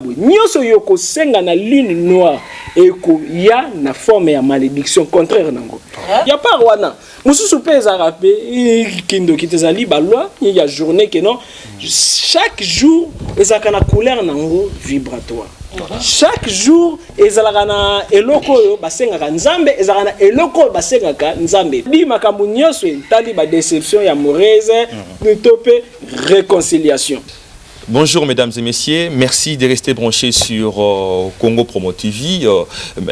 Nyoso yoko senga na ligne noire et ya na forme ya malédiction contraire nango. Ya pas wana. Mususu pe ezarape kindo kitezali ba loi ya journée que non chaque jour ezaka na couleur nango vibratoire. Chaque jour ezalaka na eloko yo basengaka nzambe ezalaka na eloko basengaka nzambe. Bi makambo nyoso tali ba déception ya amoureuse tope réconciliation. Bonjour mesdames et messieurs, merci de rester branchés sur Congo Promo TV.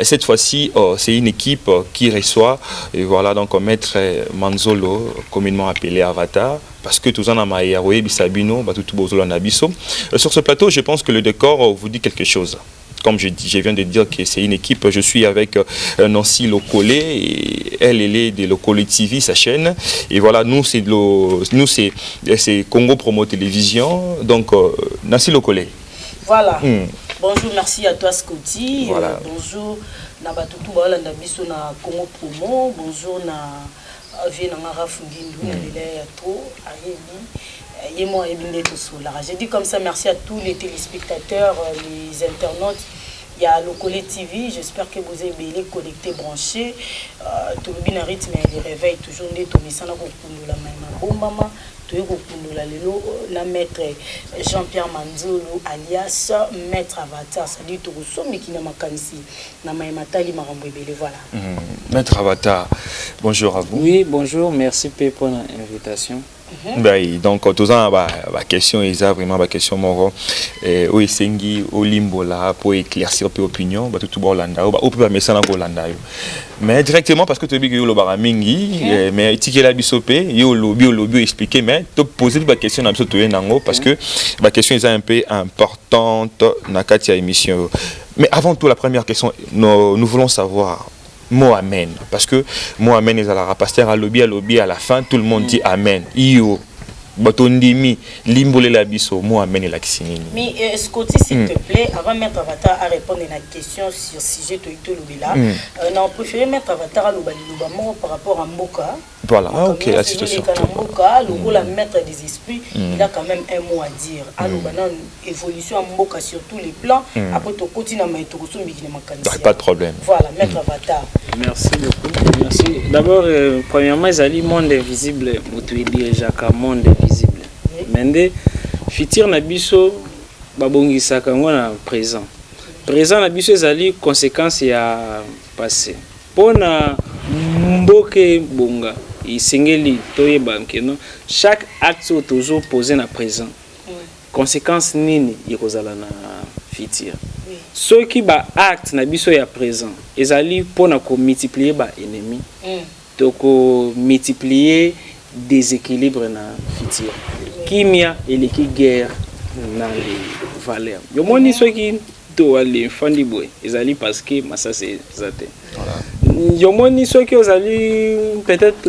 Cette fois-ci, c'est une équipe qui reçoit, et voilà donc Maître Manzolo, communément appelé Avatar, parce que tous en a maïaroué, Bisabino, Batutu Bozolo Nabiso. Sur ce plateau, je pense que le décor vous dit quelque chose. Comme je viens de dire que c'est une équipe, je suis avec Nancy Locolé, et elle est de Locolé TV, sa chaîne. Et voilà, nous c'est Congo Promo Télévision, donc Nancy Locolé. Voilà. Bonjour, merci à toi Scotty. Voilà. Bonjour, Nabatutu Baola Nabiso na Congo Promo. Bonjour na Vienanga Rafungindu na Lele Yato, Ayebi. J'ai dit comme ça, merci à tous les téléspectateurs, les internautes. Il y a Locolé TV, j'espère que vous avez les connectés, branchés. Tout le bien rythme et les réveils, toujours des tomisana la même maman. La maître Jean-Pierre Manzolo alias Maître Avatar, salut tout le monde qui n'a pas ici. Voilà. Maître Avatar, bonjour à vous. Oui, bonjour, merci pour l'invitation. Donc, tous ans, la question est vraiment la question moro. Oui, sengi au limbo là pour éclaircir peu opinion, tout le monde ou peut mettre ça dans Hollanda. Mais directement parce que tu as dit que le baramingi, mais ticket la bisopé, yo lobby expliquer, mais tu poser la question dans le nango parce que la question est un peu importante dans cette émission. Mais avant tout, la première question, nous voulons savoir. Mot amen, parce que mot amen est à la pasteur à lobby à la fin tout le monde dit amen. Io batondimi limbole la biso mot amen et la kisinini. Mais Scotty s'il te plaît, avant Maître Avatar à répondre à la question sur sujet to lobby là, on préféré Maître Avatar à lobby par rapport à Mboka. Voilà, ok, la situation. Mboka, le la maître des esprits, il a quand même un mot à dire. À l'obana évolution à Mboka sur tous les plans. Après tu continues à mettre au pas de problème. Voilà, Maître Avatar. Merci beaucoup. Merci. D'abord, premièrement, il monde invisible, tu déjà monde invisible. Mais futur nabiso babongi sakango na présent. Présent nabiso ezali conséquence ya passé. Pona mboke bonga isengeli toyeba nkeno chaque acte toujours posé na présent. Conséquence nini yekozala na futur. Ceux qui ba acte na biso ya présent ezali pona ko multiplier ba ennemi. Donc multiplier déséquilibre na futur. Kimia et les guerre dans les valeurs. Yo moni ceux qui to aller fandi boy ezali parce que massa c'est zaté. Yo moni ceux qui ozali peut-être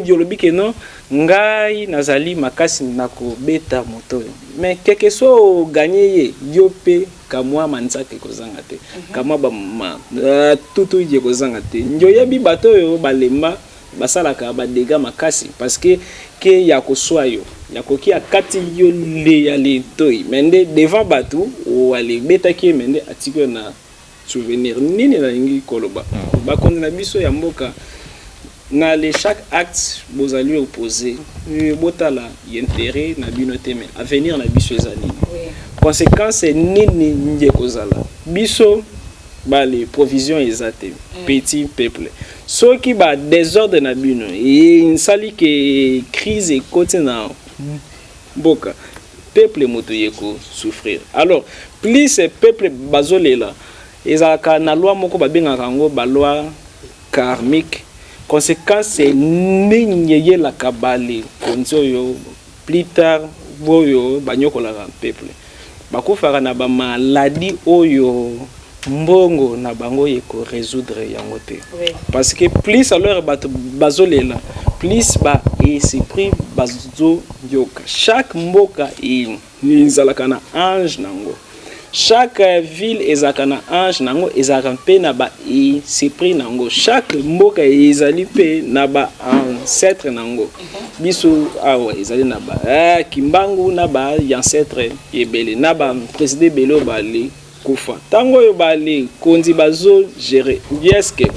diolobi que non ngai nazali makasi nako beta moto. Mais quelque chose gagner yo pe kamwa manzaka kozanga te. Kamwa ba tutu ye kozanga te. Njo yebi bato yo balemba basalaka ba dégâts makasi parce que ya koswa yo yakoki akati yo le ya le toy mende devant batu ou ale betaki mende atiko na souvenir nini na ngi koloba ba kondina biso ya mboka na le chaque acte bozali opposé botala intérêt na bino te mais avenir na biso ezali conséquence nini nje kozala biso ba les provisions ezate petit peuple ceux qui ba désordre na bino et insali que crise et côté na boka peuple moto yeko souffrir alors plus ce peuple bazolela ezaka na loi moko babengaka ngo ba loi karmique conséquence ninyeye la kabale konzo yo plus tard boyo banyokola peuple bakufaka na ba maladie oyo mbongo na bango yeko résoudre yango te parce que plus alors bazolela plus ba esprit bazo yoka chaque mboka izalaka na ange nango chaque ville ezalaka na ange nango ezalaka mpe na ba esprit nango chaque mboka ezali mpe na ba ancêtre nango biso awa ezali na ba kimbangu na ba ancêtre ebele na ba président ebele bali kufa tango oyo bali konzi bazo gérer yeske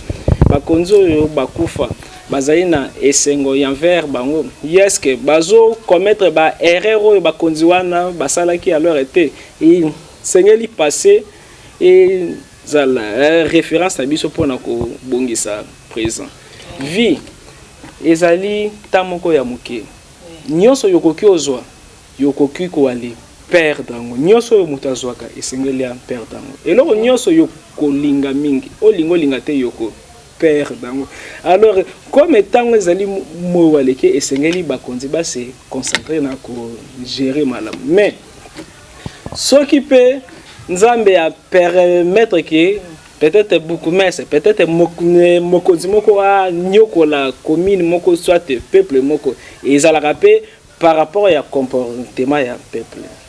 bakonzi oyo bakufa bazali na esengo envers bango yeske bazo commettre ba erreur oyo bakonzi wana basalaki à leur été et sengeli passé et zala référence na biso pona ko bongisa présent vie ezali tamoko ya muke nyonso yokoki ozwa yokoki ko ali perdre dango nyonso yo mutazwaka esengeli ya perdre dango eloko nyonso yokolinga mingi olinga te yoko perdre dango alors comme tango ezali mowaleke esengeli bakonzi ba se concentrer na ko gérer malamu mais soki pe nzambe a permettre que peut-être beaucoup mais c'est peut-être mokonzi moko a nyokola commune moko soit peuple moko ezalaka pe par rapport ya comportement ya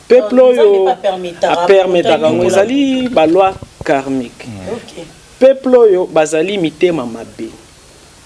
peuple oyo a permettre ngo ezali ba loi karmique peuple oyo bazali mitema mabe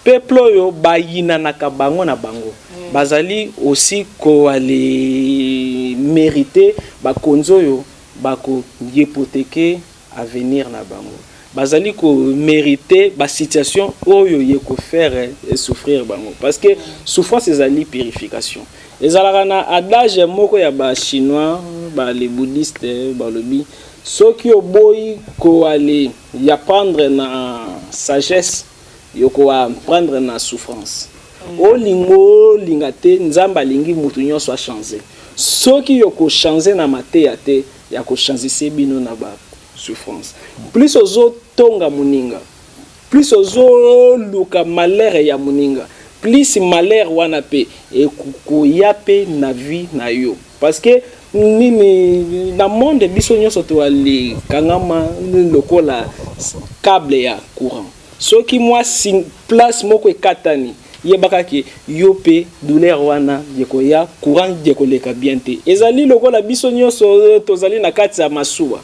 peuple oyo bayinanaka bango na bango bazali aussi ko aller mériter bakonzo yo bako hypothéquer avenir na bango bazali ko mériter ba situation oyo yeko faire souffrir bango parce que souffrance ezali purification ezalaka na adage moko ya ba chinois ba les bouddhistes ba lobi soki oboyi ko aller y apprendre na sagesse yoko apprendre na souffrance olingo lingate nzamba lingi mutu nyonso a changer soki yoko changer na mateya te ya ko changer sebino na ba souffrance plus ozo tonga muninga plus ozo luka malheur ya muninga plus malheur wana pe ekoya pe na vie na yo parce que nini na monde biso nyonso to ali kangama lokola câble ya courant soki moi si place moko ekatani yebaka ki yo pe douleur wana yekoya courant yekoleka bien te ezali lokola biso nyonso tozali na kati ya masuwa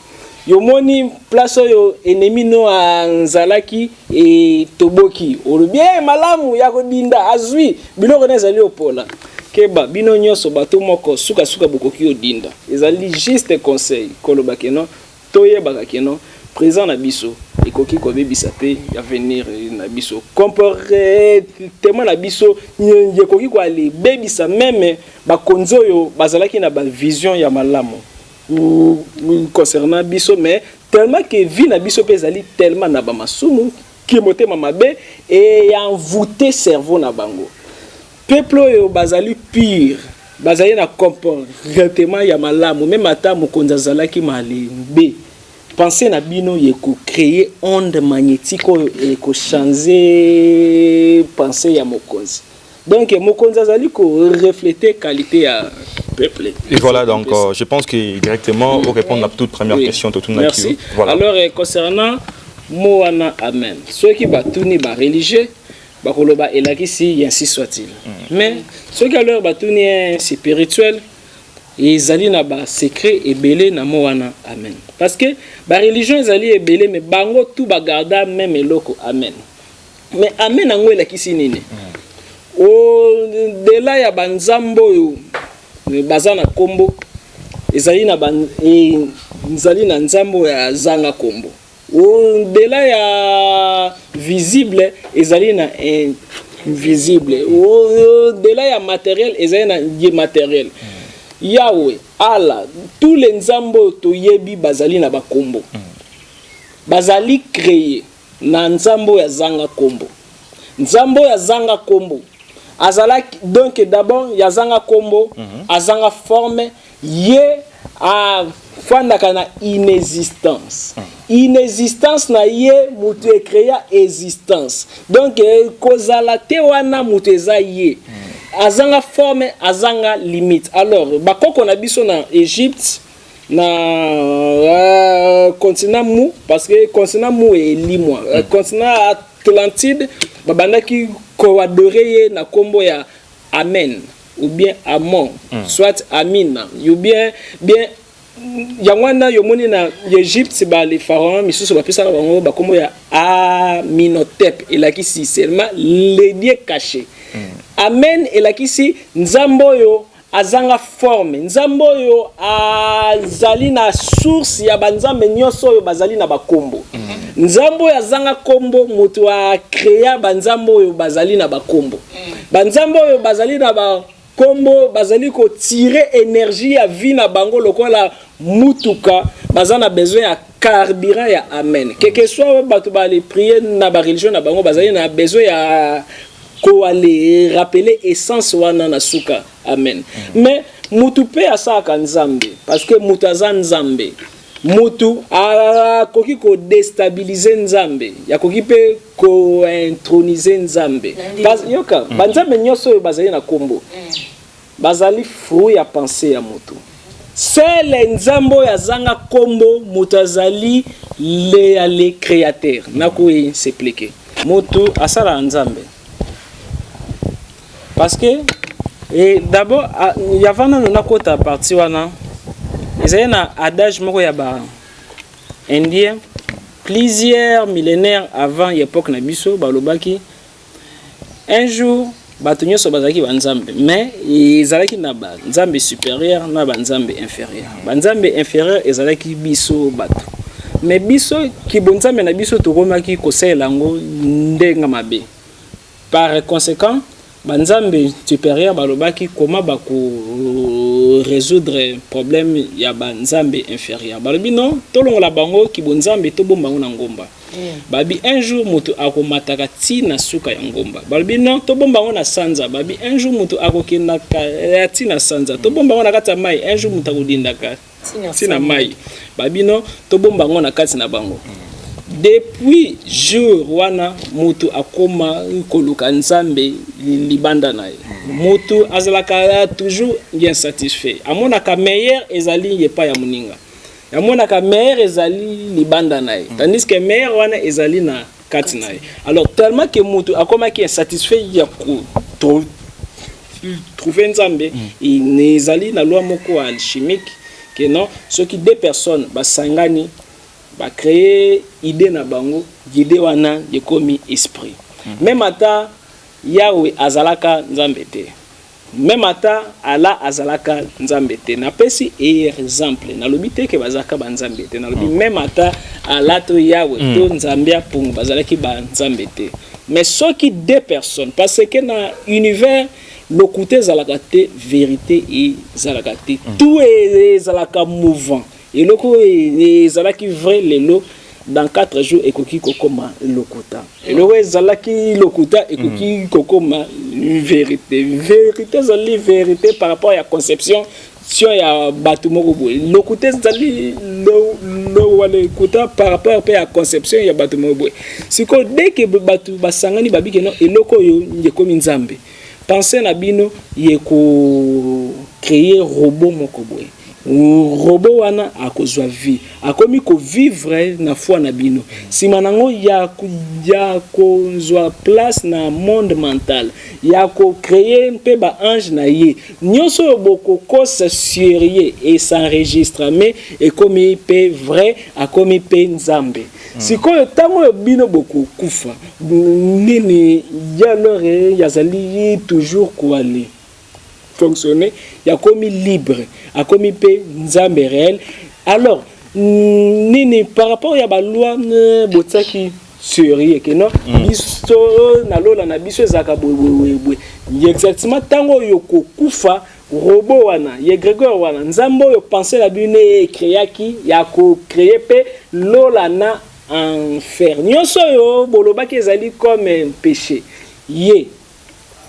yo moni place oyo ennemi no anzalaki e toboki olubie malamu ya kodinda azwi biloko na ezali opola keba bino nyonso bato moko suka bokoki odinda ezali juste conseil koloba keno toyebaka keno présent na biso ekoki ko bebisa pe ya venir na biso comportement na biso yekoki ko ali bebisa même bakonzi oyo bazalaki na ba vision ya malamu concernant biso mais tellement que vie na biso pe ezali tellement na ba masumu ki motema mabe et envoûté cerveau na bango peuple oyo bazali pire bazali na comportement ya malamu même ata mokonzi azalaki malembe pensez na bino yeko créer onde magnétique et ko changer pensée ya mokonzi donc mokonzi azali ko refléter qualité ya peuple et voilà donc je pense que directement pour répondre à toute première question tout merci voilà. Alors concernant moana amen ceux qui batuni ba religieux bakoloba elakisi ainsi soit-il mais ceux qui alors batuni spirituel ezali na ba secret ebele na moana amen parce que ba religion ezali ebele mais bango tout ba garda même eloko amen mais amen ngo elakisi nini o de la ya banzambo yo bazana kombo ezali na nzali na nzambo ya zanga kombo o de la ya visible ezali na invisible o de la ya matériel ezali na immatériel Yahweh, Allah, tous les nzambo toyebi bazali na bakombo. Bazali créé na nzambo ya zanga kombo. Nzambo ya zanga kombo. Azala donc d'abord ya zanga kombo, azanga forme ye a fandaka na inexistence. Inexistence na ye mutu e créa existence. Donc kozala te wana mutu eza ye. Azanga forme azanga limite alors bakoko na biso na Égypte na continent mou parce que continent mou est limwa continent Atlantide babandaki ko adorer na kombo ya amen ou bien amon soit amina ou bien yangwana yomoni na Égypte ba les pharaons misusu ba pesa bango ba kombo ya Amenhotep elakisi seulement les dieux cachés. Amen elakisi nzambo yo azanga forme, nzambo yo azali na source ya banzambe nyonso yo bazali na bakombo. Nzambo ya zanga kombo mutu a créa banzambo yo bazali na bakombo. Banzambo yo bazali na bakombo bazali ko tirer énergie ya vie na bango lokola mutuka bazana besoin ya carburant ya amen. Quel que soit bato ba les prier na ba religion na bango bazali na besoin ya ko aller rappeler essence wana na suka amen. Mais mutu pe asaka nzambe parce que mutu azan nzambe. Mutu akoki ko déstabiliser nzambe yakoki pe ko introniser nzambe yoka banzambe nyonso bazali na kombo bazali fruit ya pensée ya mutu sele nzambo ya zanga kombo mutu azali le créateur nako s'expliquer mutu asala nzambe parce que d'abord yavana na kota parti wana ezali na adage moko ya ba indien plusieurs millénaires avant l'époque na biso balobaki un jour bato nyonso bazalaki banzambe mais ezalaki na banzambe supérieur na banzambe inférieur. Banzambe inférieur ezalaki biso bato mais biso kibonzambe na biso tokomaki kosalela yango ndenga mabe. Par conséquent banzambe supérieur balobaki comment bako résoudre problème ya banzambe inférieur. Balobi non tolongola bango kibonzambe to bombango na ngomba. Babi un jour mutu akomataka ti na suka ya ngomba. Balobi non to bombango na sanza. Babi un jour mutu akokenda ti na sanza. To bombango na kati ya mai un jour mutu akodindaka ti na mai. Babi non to bombango na kati na bango. Depuis jour wana mutu akoma koluka nzambe libanda na ye. Mutu azalaka toujours bien satisfait. Amona ka meilleur ezali yepa ya muninga. Amona ka meilleur ezali libanda na ye. Tandis que meilleur wana ezali na kati na ye. Alors tellement que mutu akoma ki insatisfait ya ko trouver nzambe ezali na loi moko alchimique que non ceux qui deux personnes basangani ba créer idée na bango idée wana yekomi esprit. Même ata Yahweh azalaka nzambe te. Même ata ala azalaka nzambe te. Na pesi exemple na lobi te ke bazaka ba nzambe te. Na lobi même ata ala to Yahweh to nzambe apung bazalaki ba nzambe te. Mais ceux qui deux personnes parce que na univers le côté zalakate vérité et zalakate tout est zalaka mouvant. Et le coup est zalaki vrai les lots dans 4 jours et koki kokoma lokuta. Et le coup zalaki lokuta et koki kokoma vérité. Vérité zali vérité par rapport à la conception sur ya batu moko boy. Lokuta zali lo lokuta par rapport à la conception ya batu moko boy. C'est que dès que batu basangani babi que non et loko yo ngekomi nzambe. Pensez na bino yeko créer robot moko boy. Robot wana akozwa vie akomi ko vivre na foi na bino sima nango ya kozwa place na monde mental ya ko créer mpe ba ange na ye nyonso boko kosa sérieux et s'enregistre mais ekomi pe vrai akomi pe nzambe sikoyo tango bino boko kufa nini ya lore yazali toujours ko aller fonctionner ya komi libre a komi pe nzambe réel. Alors nini par rapport ya ba loi botsaki sérieux que non biso na lola na biso zaka boy exactement tango yoko kufa robot wana ye Grégor wana nzambo yo penser la bine créaki ya ko créer pe lola na enfer nyonso yo bolobaki ezali comme un péché ye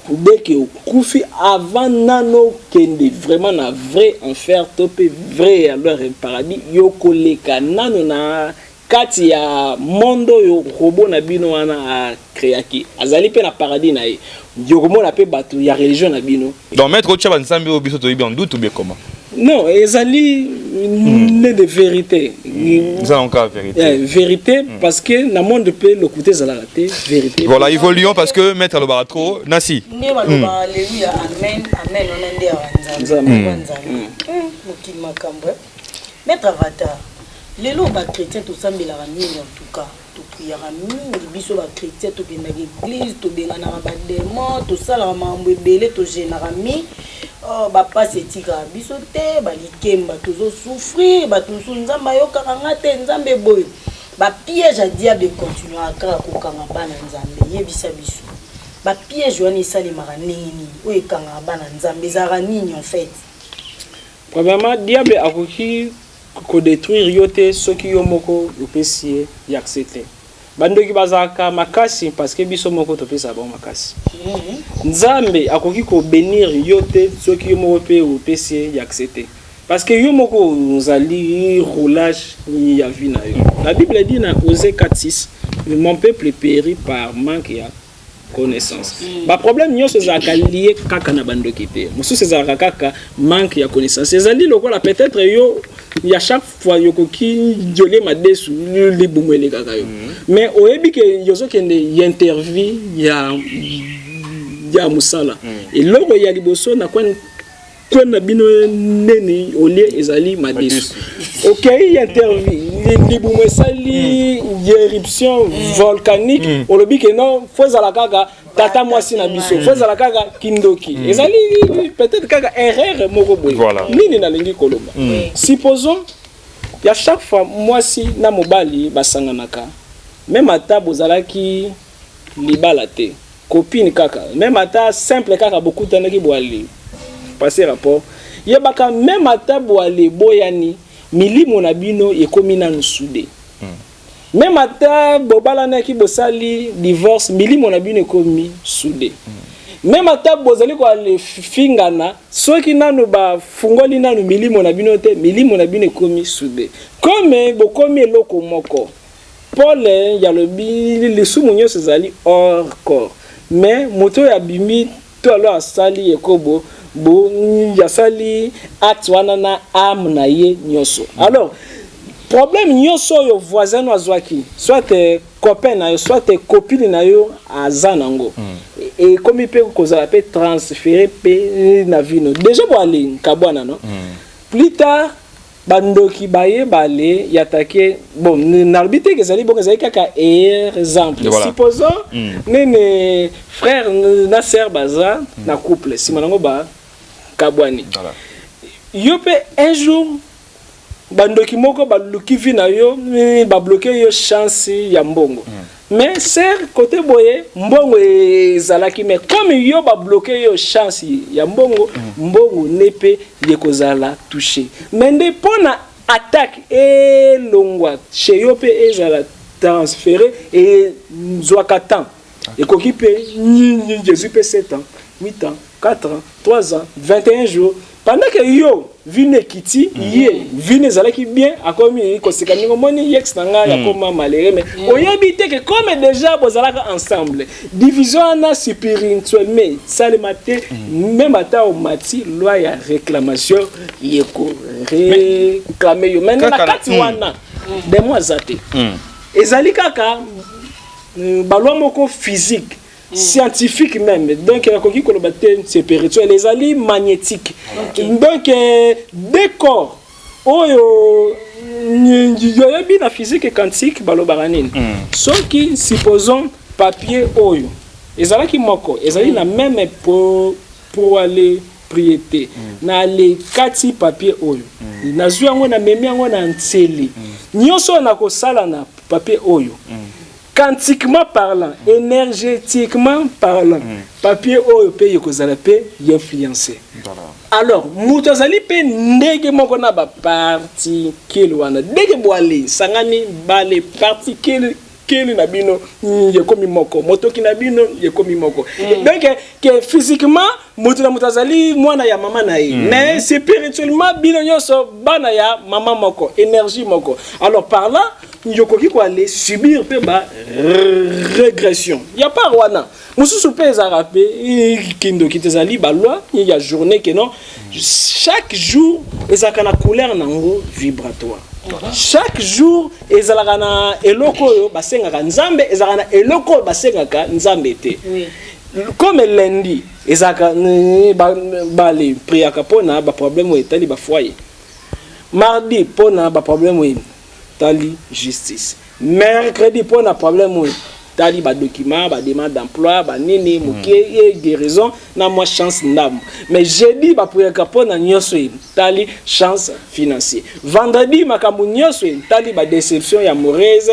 dès que kufi avant nano kende vraiment na vrai enfer topé vrai alors paradis yo koleka nano na kati ya mondo yo robot na bino wana a créaki azali pe na paradis na ye yo komona pe batu ya religion na bino donc maître Ocha banzambe obiso to bien doute ou bien comment non ezali né de vérité ça encore vérité vérité parce que na monde peut le côté zalate vérité voilà évoluons parce que maître Lobara trop Nasi ne baloba alléluia amen amen on ende avanza mokili makambo. Maître Avatar, les lots chrétiens tout ça mais la en tout cas tout prière mingi biso ba chrétien to benda église to benga na ba démon to sala mambo belé to générami ba passe etika biso te ba likemba toujours souffrir ba tous nzamba yo kanga te nzambe boy ba piège à diable continuer à kokanga bana nzambe yebisa biso ba piège wani sali mara nini o ekanga bana nzambe zara nini en fait. Premièrement, diable a ko détruire yote soki yo moko opesi accepter. Bando ki bazaka makasi parce que biso moko to pesa bon makasi. Nzambe akoki ko bénir yote soki yo moko pe opesi accepter. Parce que yo moko nzali roulage ya vie na yo. La Bible dit dans Osée 4:6, mon peuple périt par manque ya connaissance. Ba problème nyo se zaka lié kaka na bando kité. Musu se zaka kaka manque ya connaissance. Ezali lokola peut-être yo ya chaque fois yo koki jolé ma desu li bumwele kaka yo. Mais oyebi ke yozo kende interview ya musala. Et logo ya liboso na kwa na bino neni olie ezali ma desu. OK, interview li bumwesali éruption volcanique olobi ke non faut la kaka tata mwasi na biso faut la kaka kindoki ezali peut-être kaka erreur moko boy nini na lingi koloba supposons ya chaque fois mwasi na mobali basanganaka même ata bozalaki libala te copine kaka même ata simple kaka beaucoup tanaki boali passer rapport yebaka même ata boali boyani milimo na bino ekomi na nsude. Même ata bobala na ki bosali divorce milimo na bino ekomi soudé. Même ata bozali ko le fingana soki nanu ba fungoli nanu milimo na bino te milimo na bino ekomi soudé. Comme bokomi eloko moko. Paul ya lobi le sumunyo sezali hors corps. Mais moto ya bimi to alo asali ekobo bo ya sali acte wana na âme na ye nyoso. Alors problème nyoso yo voisin wazwaki soit copain na yo soit copine na yo azanango et comme il peut causer peut transférer pe na vino déjà bo aller kabwana non plus tard bandoki baye bale yatake bon n'arbitre que zali bon zali kaka exemple supposons nene frère na sœur baza na couple simanango ba kabwani yo pe un jour bandoki moko baluki vi na yo ba bloquer yo chance ya mbongo mais c'est côté boye mbongo ezalaki mais comme yo ba bloquer yo chance ya mbongo mbongo nepe yekozala touché mais nde pona attaque et longwa chez yo pe ezala transféré et zwaka temps et koki pe Jésus pe 7 ans 8 ans 4 ans 3 ans 21 jours pendant que yo vine kiti yé vine zalaki bien akomi ko sekani ngomoni yex nanga ya koma malere mais oyebite que comme déjà bozalaka ensemble division na spirituellement salemate même ata au mati loi ya réclamation yeko réclamer yo maintenant na kati wana de moi zate ezali kaka balwa moko physique scientifique même donc il y a spirituel les alliés magnétiques donc des corps oyo yoya bien physique quantique balobaranine sauf qui supposons papier oyo ezala ki moko ezali na même pour aller prier na les kati papier oyo na zuango na memi yango na ntseli nyoso na ko sala na papier oyo quantiquement parlant, énergétiquement parlant, papier oyo pe yokozala pe influencer. Alors, mutazali pe ndege moko na ba particule wana. Ndege boale sangani bale particule kele na bino yekomi moko, motoki na bino yekomi moko. Donc que physiquement mutazali mwana ya mama na ye, mais spirituellement bino nyoso bana ya mama moko, énergie moko. Alors par là yokoki ko aller subir pe ba régression. Il y a pas wana. Mususu pe ezarape kindo kitezali ba loi, il y a journée que non chaque jour ezaka na couleur nango vibratoire. Chaque jour ezalaka na eloko yo basengaka nzambe ezalaka na eloko basengaka nzambe te. Comme lundi ezalaka ba les priaka pona ba problème etali ba foyer. mardi pour na ba problème oui tali justice, mercredi pour na problème oui tali ba document ba demande d'emploi ba nini muke et guérison na moi chance ndam, mais jeudi ba pour ka na nyoso tali chance financier, vendredi makambu nyoso tali ba déception ya amoureuse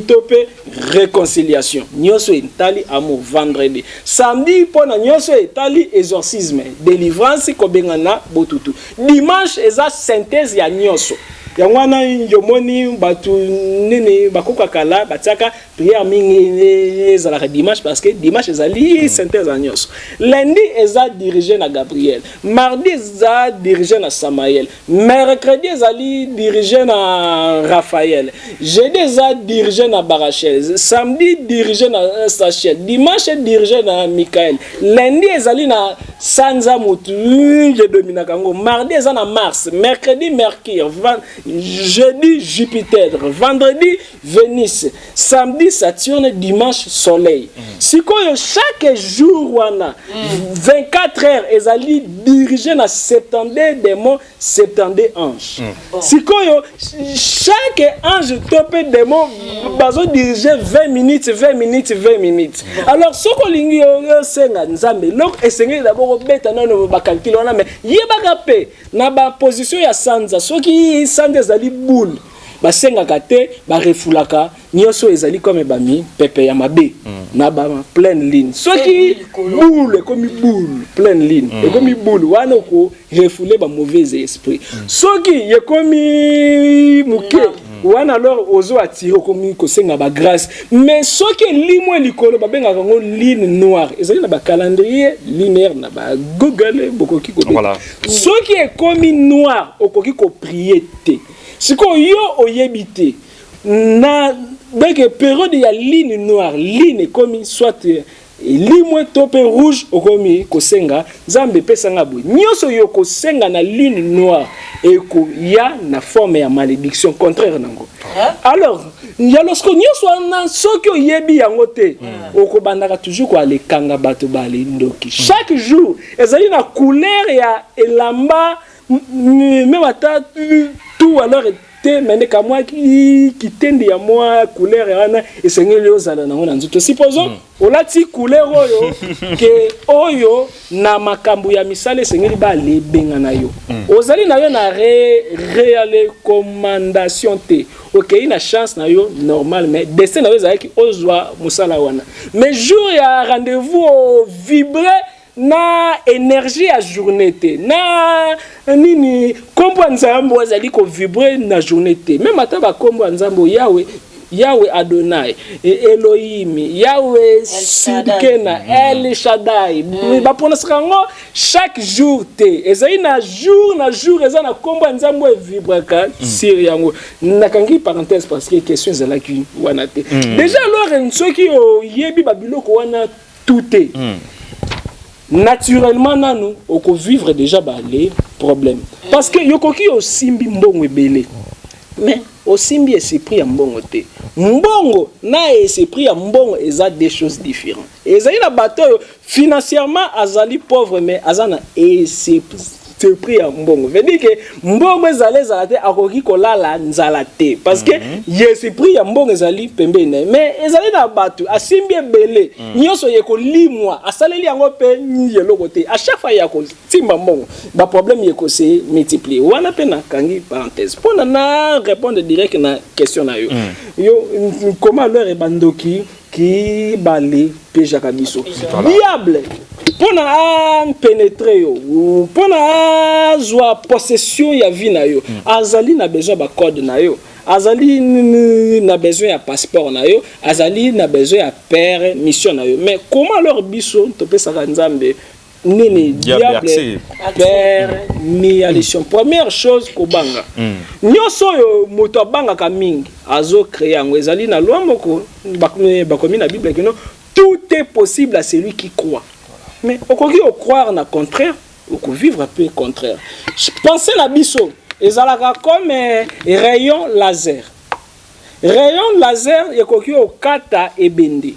topé réconciliation nyoso tali amour vendredi, samedi pour na nyoso tali exorcisme délivrance ko bengana botutu, dimanche eza synthèse ya nyoso ya wana yomoni batu nini bakoka kala batiaka prière mingi ezalaka dimanche parce que dimanche ezali synthèse ya nyoso, lundi eza dirigé na Gabriel, mardi eza dirigé na Samael, mercredi ezali dirigé na Raphaël, jeudi eza dirigé na Barachel, samedi dirigé na Sachel, dimanche dirigé na Michael, lundi ezali na Sanza Mutu je domina kango, mardi eza na Mars, mercredi Mercure, jeudi Jupiter, vendredi Vénus, samedi Saturne, dimanche Soleil. Sikoyo chaque jour wana 24 heures ezali dirigé na 72 démons, 72 anges. Sikoyo chaque ange topé démon bazo diriger 20 minutes, 20 minutes, 20 minutes. Alors soko lingi yo senga nzambe, lok esengeli d'abord beta nano ba calcul wana mais yebaka pe na ba position ya sanza soki sanza ezali boule basengaka te barefulaka nyonso ezali comme bami pepe ya mabe na ba pleine ligne soki boule comme boule pleine ligne et comme boule wana ko refoule ba mauvais esprit soki ye komi muke wana alors ozo attirer comme ko senga ba grâce mais soki limwe likolo ba benga ngo ligne noire ezali na ba calendrier linéaire na ba google bokoki ko voilà soki e komi noir okoki ko prier te siko yo oyebite na donc période ya ligne noire ligne comme soit limwe tope rouge okomi kosenga nzambe pesanga boy nyoso yo kosenga na ligne noire et ko ya na forme ya malédiction contraire nango alors ya lorsque nyoso na soki oyebi yango te okobandaka toujours ko ale kanga bato bale ndoki chaque jour ezali na couleur ya elamba même ata tout alors mais ka moi qui tendi ya moi couleur yana esengeli ozala nango na nzuto supposons olati couleur oyo ke oyo na makambu ya misale esengeli ba lebenga na yo ozali na yo na réelle commandation te OK ina chance na yo normal mais destin na yo ezali ozwa musala wana mais jour ya rendez-vous vibrer na énergie à journée te na nini kombo nzambo azali ko vibrer na journée te même ata ba kombo nzambo Yahweh Adonai Elohim Yahweh Sidkena El Shaddai ba prononcer ngo chaque jour te ezali na jour eza na kombo nzambo vibraka sur yango nakangi parenthèse parce que question ezala ki wana te déjà alors nsoki o yebi ba biloko wana tout est naturellement nanu oko vivre déjà les problèmes parce que yokoki osimbi mbongo ebele mais osimbi esprit ya mbongo te mbongo na esprit ya mbongo eza des choses différentes ezali na bato financièrement azali pauvre mais azana esprit ya mbongo veut dire que mbongo ezali te akoki kolala nzala te parce que esprit ya mbongo ezali pembeni mais ezali na bato asimbi ebele nyonso yeko limwa asaleli yango pe yeloko te à chaque fois yako timba mbongo ba problème yeko se multiplier wana pe na kangi parenthèse pour na répondre direct na question na yo comment leur bandoki qui balé peja kabiso diable pour na pénétrer yo pour na joie possession ya vie na yo azali na besoin ba code na yo azali na besoin ya passeport na yo azali na besoin ya père mission na yo mais comment leur biso to pesa nzambe nini diable père ni alation première chose ko banga nyoso yo moto banga ka mingi azo créer ngo ezali na loi moko bakomi na bible kino tout est possible à celui qui croit mais okoki o croire na contraire ou ko vivre un peu contraire penser na biso ezalaka comme rayon laser yekoki o kata ebende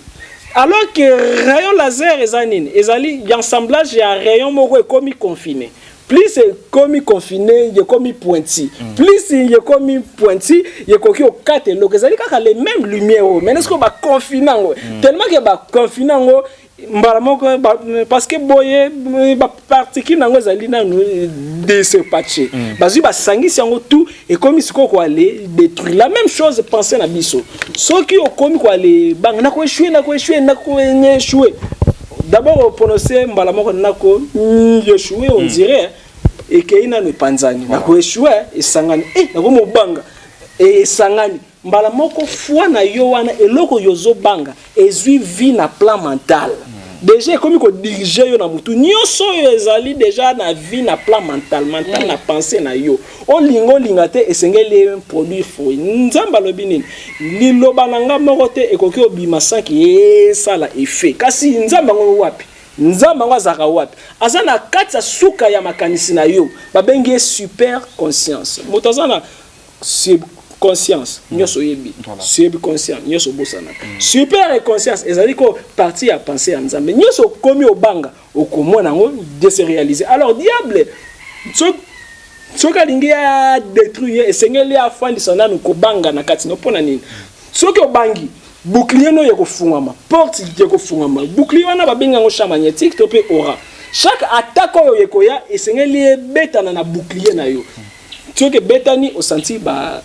alors que rayon laser ezanine ezali l'assemblage ya rayon moko ekomi confiné plus comme confiné il comme pointi plus il comme pointi il coquille au 4 donc ça dit que les mêmes lumières mais est-ce que ba confinant tellement que ba confinant parce que boye ba particule nango zali na de se patcher bazu ba sangisi yango tout et comme si ko aller détruire la même chose penser na biso ceux qui ont commis quoi les bang na ko échouer d'abord prononcer mbala moko nako échouer on dirait et que ina ne panzani na ko échouer et sangani na ko mobanga et sangani mbala moko foi na yo wana eloko yozo banga ezui vie na plan mental déjà comme ko diriger yo na mutu nyonso yo ezali déjà na vie na plan mental na pensée na yo olinga te esengeli produit fruit nzamba lobi nini liloba nanga moko te ekoki obima sanki sala effet kasi nzamba ngo wapi nzamba ngo azaka wapi azana kati suka ya makanisi na yo babengi super conscience moto azana conscience nyoso yebi sub conscience nyoso bosana super et conscience ezali ko partie à penser en nzambe nyoso komi obanga okomona ngo de se réaliser alors diable soka lingi a détruire esengeli afandi sonana ko banga na kati no pona nini soki obangi bouclier no yeko fungama porte yeko fungama bouclier wana babenga ngo champ magnétique to pe aura chaque attaque oyo yekoya esengeli betana na bouclier na yo soki betani o senti ba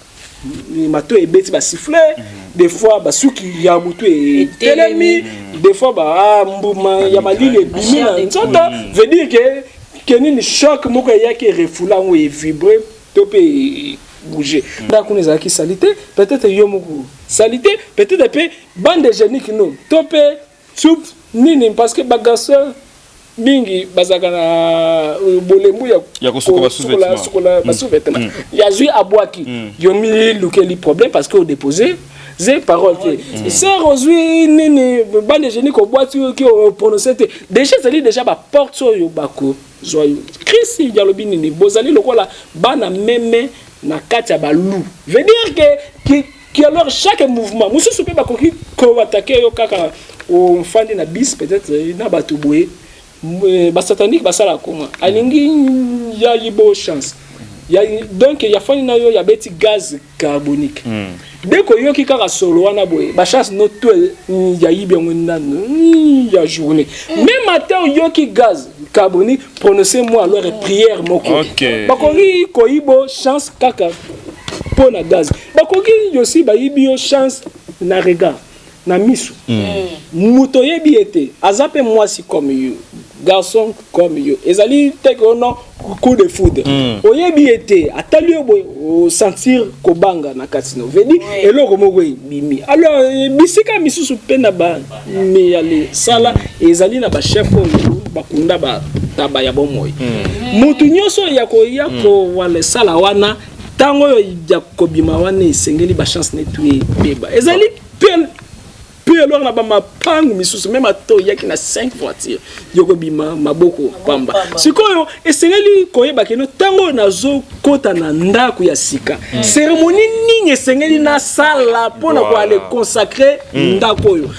mato ebeti ba siffler des fois ba suki ya mutu e telemi des fois ba mbuma ya malili ebimina nzoto veut dire que ni choc moko ya ki refula ngo e vibrer to pe bouger donc on ezaki salité peut-être yo moko salité peut-être pe bande génique non to pe soup nini parce que bagasseur mingi bazaka na bolembu ya kosukola sous-vêtement ya zui abwaki yo mi lukeli problème parce que au déposer j'ai parole que c'est rozui nini bande génique au boîte qui au prononcer déjà c'est déjà ba porte yo bako joyeux Christ dialobi nini bozali lokola bana meme na kati ya balou veut dire que alors chaque mouvement mususu pe bakoki ko attaquer yo kaka au fandi na bis peut-être na batuboé ba satanique ba sala comment alingi ya libo chance ya donc ya fani na yo ya beti gaz carbonique dès que yo ki kaka solo wana boye ba chance no to ya yibi ngona ya journée même matin yo ki gaz carbonique prononcez-moi alors prière moko bakoki koyibo chance kaka pona gaz bakoki aussi ba yibi yo chance na regard na misu muto yebi ete azape moi si comme you garçon comme yo ezali teko non coup de foudre oyebi ete atali o sentir ko banga na kasino vedi eloko moko bimi alors bisika misusu pena ba me yale sala ezali na ba chef bakunda ba taba ya bomoy mutu nyoso yako wale sala wana tango yo yakobima wana esengeli ba chance netue beba ezali puis alors na ba mapangu misusu même ato yaki na 5 voitures yoko bima maboko pamba sikoyo esengeli koyeba keno tango nazo kota na ndako ya sika cérémonie nini esengeli na sala pona ko aller consacrer ndako yo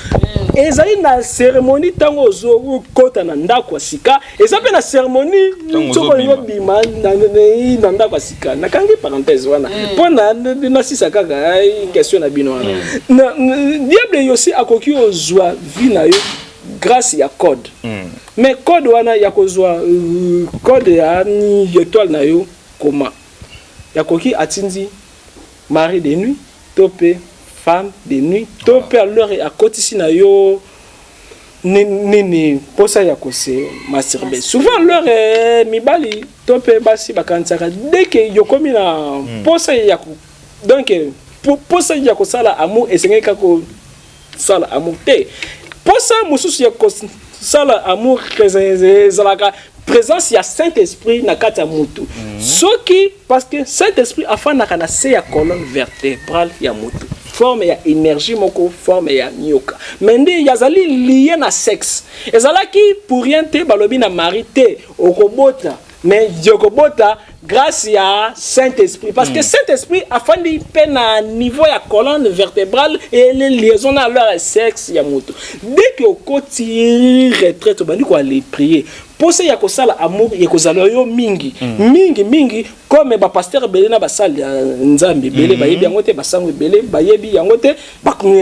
ezali na cérémonie tango zo kota na ndako ya sika ezape na cérémonie tsoko yo bima na ndako ya sika na kangi parenthèse wana pona na sisa kaka question na bino wana diable yo si akoki ozwa vie na yo grâce ya code mais code wana ya kozwa code ya étoile na yo koma yakoki atindi mari de nuit topé femme de nuit topé alors à kotisi na yo nini posa ya kose masturber souvent leur mibali topé basi bakansaka dès que yo komi na posa ya donc posa ya kosala amour esengeka ko sala amour te posa mususu ya sala amour ezalaka présence ya Saint-Esprit na kati ya mutu soki parce que Saint-Esprit afanaka na se ya colonne vertébrale ya mutu forme ya énergie moko forme ya nyoka mende yazali lié na sexe ezalaki pour rien te balobi na mari te okobota mais yokobota grâce à Saint-Esprit parce que Saint-Esprit a fandi peine à niveau ya colonne vertébrale et les liaisons à leur sexe ya moto dès que au côté retraite bandi ko aller prier pose ya kosala amour ya kozala yo mingi mingi comme ba pasteur belé na basali nzambe belé bayebi yango te basango belé bayebi yango te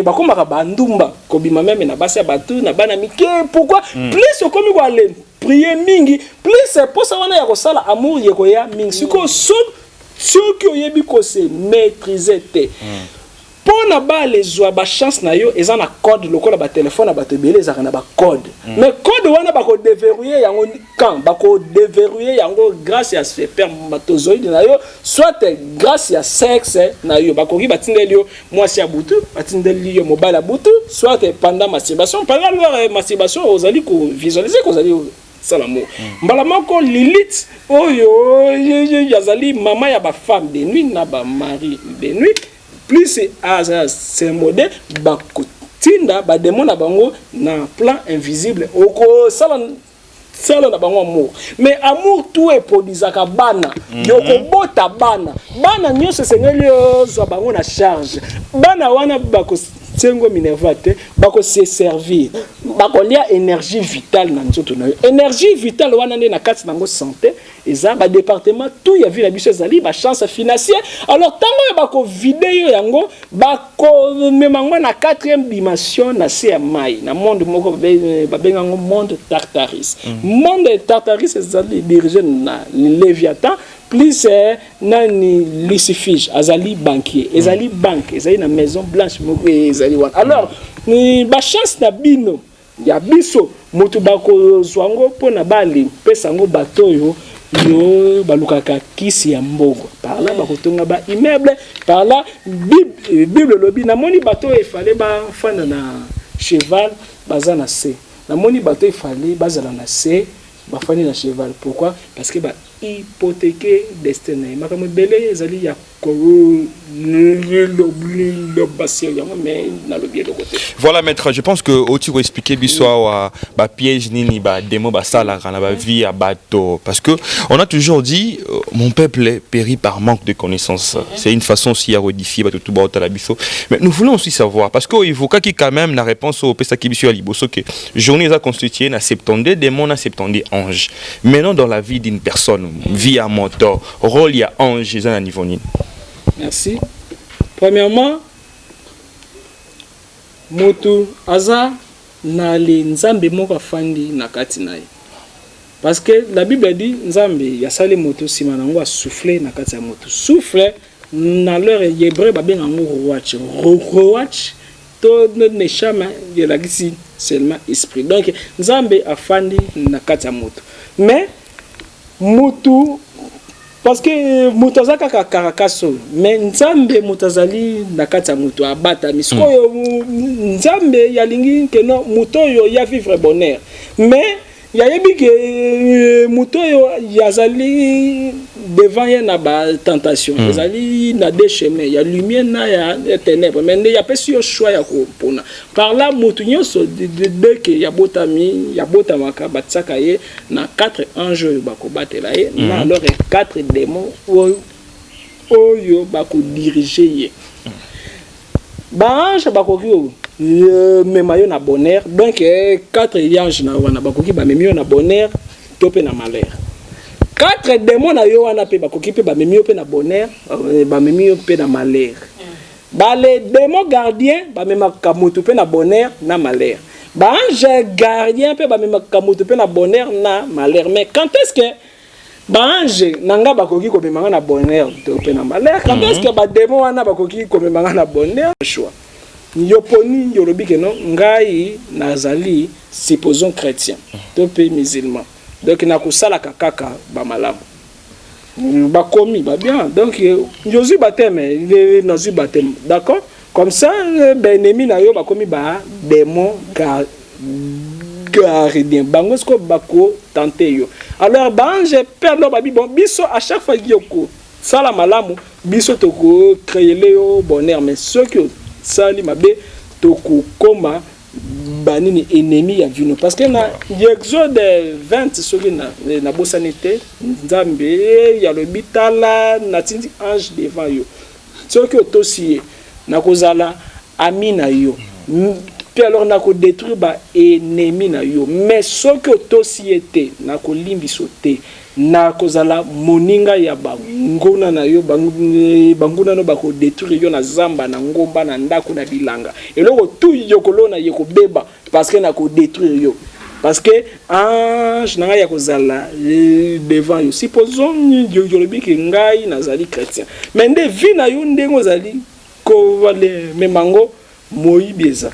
bakomaka bandumba kobima même na basi ya batu na bana mike. Pourquoi plus okomi ko aller prier mingi plus pose wana ya kosala amour ya koya mingi siko soki oyebi ko se maîtriser te pour na ba les oa ba chance na yo eza na code lokola ba téléphone na ba tebele eza na ba code mais code wana ba ko déverrouiller yango quand ba ko déverrouiller yango grâce à spermatozoïde na yo soit grâce à sexe na yo ba ko ki batindeli yo mwasi ya butu batindeli yo mobile ya butu soit pendant masturbation masturbation ozali ko visualiser ko ozali salamu mbala moko Lilith oyo yazali mama ya ba femme de nuit na ba mari de nuit plus c'est modèle bakotinda ba démon na bango na plan invisible oko sala na bango amour mais amour tout est produisaka bana yoko bota bana nyonso sengeli zo bango na charge bana wana bako tsengo minervate bako se servir bako lia énergie vitale na nzoto na énergie vitale wana nde na kati nango santé eza ba département tout ya vie la biso ezali ba chance financière alors tango bako vidéo yango bako memango na 4e dimension na se ya mai na monde moko babengango monde Tartaris monde Tartaris ezali dirigé na Léviathan plus nani Lucifer azali banquier ezali banque ezali na maison blanche moko ezali wana alors ni ba chance na bino ya biso moto bako zwango pona bali pesa ngo batoyo yo balukaka kisi ya mbogo par là bakotonga ba immeuble par là bible lobi na moni bato efale ba fanda na cheval bazana se na moni bato efale bazala na se ba fani na cheval. Pourquoi? Parce que ba hypothéquer destin makambo belé ezali ya voilà maître, je pense que Oti va expliquer biswa ba piège nini ba démo ba sala kana ba vie à bateau parce que on a toujours dit mon peuple périt par manque de connaissances. C'est une façon aussi à modifier bateau tout bateau la biso. Mais nous voulons aussi savoir parce que il faut qui quand même la réponse au pesa qui biso à liboso que journée a constitué na 70 démons na 70 anges. Maintenant dans la vie d'une personne, vie à moto, rôle ya ange à niveau ni. Merci. Premièrement, moto aza na le nzambe moko fandi na kati na ye. Parce que la Bible dit nzambe ya sali moto sima nango a souffler na kati ya moto. Souffler na leur hébreu ba benga ngo roach. Roach to ne chama ya la gisi seulement esprit. Donc nzambe afandi na kati ya moto. Mais moto parce que mutazaka karakaso mais nzambe mutazali na kati ya mutu abata misko nzambe yalingi que non muto yo ya vivre bonheur mais ya yebi que muto yo yazali devant ya na ba tentation yazali na deux chemins ya lumière na ya ténèbres mais il y a pas si choix ya ko pona par là mutu nyonso de que ya botami ya botamaka batsaka ye na 4 anges bako batela ye na alors 4 démons oyo bako diriger ye ba ange bako kio memayo na bonheur donc 4 anges na wana bakoki ba memio na bonheur to pe na malheur 4 démons na yo wana pe bakoki pe ba memio pe na bonheur ba memio pe na malheur ba les démons gardiens ba memaka mutu pe na bonheur na malheur ba ange gardien pe ba memaka mutu pe na bonheur na malheur mais quand est-ce que ba ange nanga bakoki ko memanga na bonheur to pe na malheur quand est-ce que ba démons wana bakoki ko memanga na bonheur choix Yoponi yorobi que non ngai nazali supposons chrétien to pe musulman donc na kusala kaka ba malamu ba komi ba bien donc yozu bateme nozu bateme d'accord comme ça ben ennemi na yo ba komi ba démon gardien bango sko bako tenter yo alors ba ange perdre ba bon biso à chaque fois yoko sala malamu biso to ko créer le bonheur mais ceux que sali mabe toko koma banini ennemi ya vino parce que na Exode 20 soki na bosanité nzambe ya le bitala na tindi ange devant yo soki otosi na kozala amina yo puis alors nako détruire ba ennemi na yo mais ce que société nako limbi sauter na kozala moninga ya banguna na yo banguna no bako détruire yo na zamba na ngomba na ndako na bilanga eloko tout yokolona yeko beba parce que nako détruire yo parce que ange na ya kozala devant yo supposons yo lobi ke ngai nazali chrétien mais nde vie na yo ndengo zali ko vale memango moyibieza